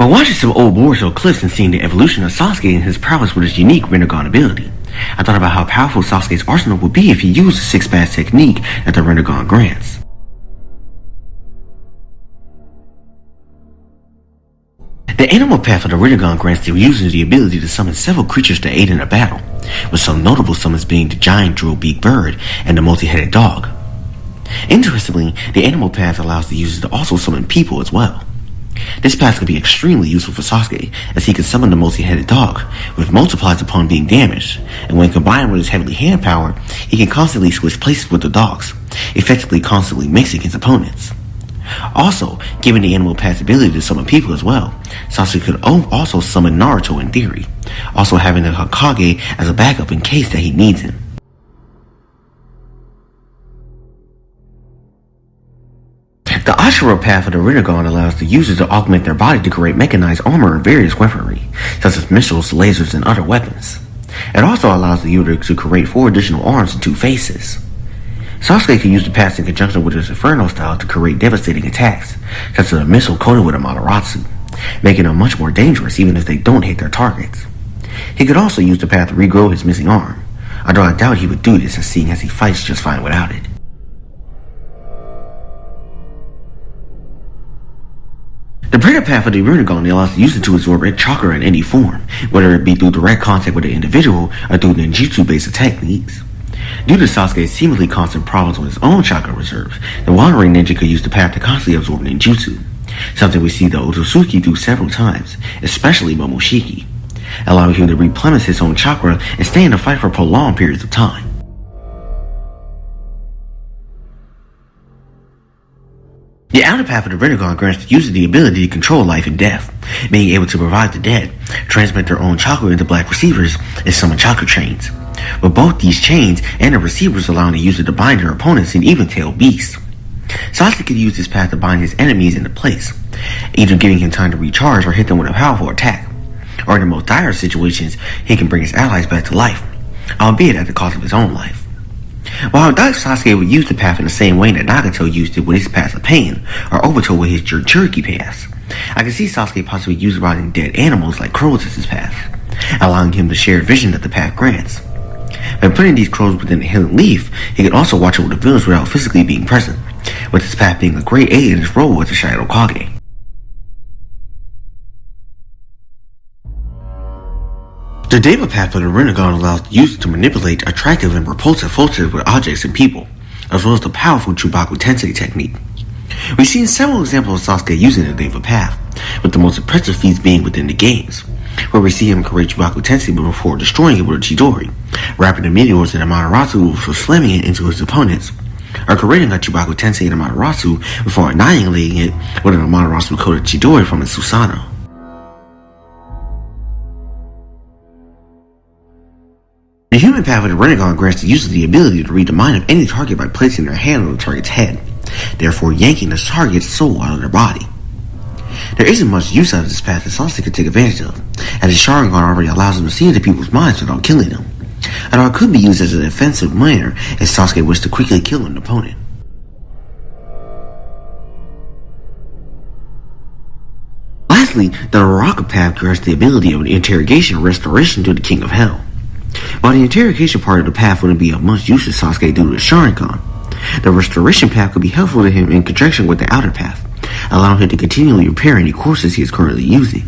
While watching some old Boruto clips and seeing the evolution of Sasuke and his prowess with his unique Rinnegan ability, I thought about how powerful Sasuke's arsenal would be if he used the 6-pass technique that the Rinnegan grants. The animal path of the Rinnegan grants the user the ability to summon several creatures to aid in a battle, with some notable summons being the giant drill-beaked bird and the multi-headed dog. Interestingly, the animal path allows the user to also summon people as well. This path can be extremely useful for Sasuke, as he can summon the multi-headed dog, which multiplies upon being damaged, and when combined with his heavily hand power, he can constantly switch places with the dogs, effectively constantly mixing his opponents. Also, given the animal path's ability to summon people as well, Sasuke could also summon Naruto in theory, also having the Hokage as a backup in case that he needs him. The Ashura path of the Rinnegan allows the user to augment their body to create mechanized armor and various weaponry, such as missiles, lasers, and other weapons. It also allows the user to create 4 additional arms and 2 faces. Sasuke can use the path in conjunction with his Inferno style to create devastating attacks, such as a missile coated with a Amaterasu, making them much more dangerous even if they don't hit their targets. He could also use the path to regrow his missing arm, although I doubt he would do this seeing as he fights just fine without it. The Preta path of the Rinnegan allows the user to absorb chakra in any form, whether it be through direct contact with the individual or through ninjutsu-based techniques. Due to Sasuke's seemingly constant problems with his own chakra reserves, the wandering ninja could use the path to constantly absorb ninjutsu, something we see the Otsutsuki do several times, especially Momoshiki, allowing him to replenish his own chakra and stay in the fight for prolonged periods of time. The outer path of the Rinnegan grants the user the ability to control life and death, being able to revive the dead, transmit their own chakra into black receivers, and summon chakra chains, with both these chains and the receivers allowing the user to bind their opponents and even tail beasts. Sasuke could use this path to bind his enemies into place, either giving him time to recharge or hit them with a powerful attack, or in the most dire situations, he can bring his allies back to life, albeit at the cost of his own life. While I doubt Sasuke would use the path in the same way that Nagato used it with his path of pain, or Obito with his Jinchuriki path, I can see Sasuke possibly utilizing dead animals like crows as his path, allowing him the shared vision that the path grants. By putting these crows within a hidden leaf, he can also watch over the village without physically being present, with his path being a great aid in his role as the Shadow Kage. The Deva path of the Rinnegan allows the user to manipulate attractive and repulsive forces with objects and people, as well as the powerful Chubaku Tensei technique. We've seen several examples of Sasuke using the Deva path, with the most impressive feats being within the games, where we see him create Chubaku Tensei before destroying it with a Chidori, wrapping the meteors in Amaterasu before slamming it into his opponents, or creating a Chubaku Tensei in Amaterasu before annihilating it with an Amaterasu coated Chidori from his Susanoo. The human path of the Rinnegan grants the user the ability to read the mind of any target by placing their hand on the target's head, therefore yanking the target's soul out of their body. There isn't much use out of this path that Sasuke could take advantage of, as his Sharingan already allows him to see into people's minds without killing them, although it could be used as a defensive manner if Sasuke wished to quickly kill an opponent. Lastly, the Naraka path grants the ability of an interrogation and restoration to the King of Hell. While the interrogation part of the path wouldn't be of much use to Sasuke due to the Sharingan, the restoration path could be helpful to him in conjunction with the outer path, allowing him to continually repair any courses he is currently using.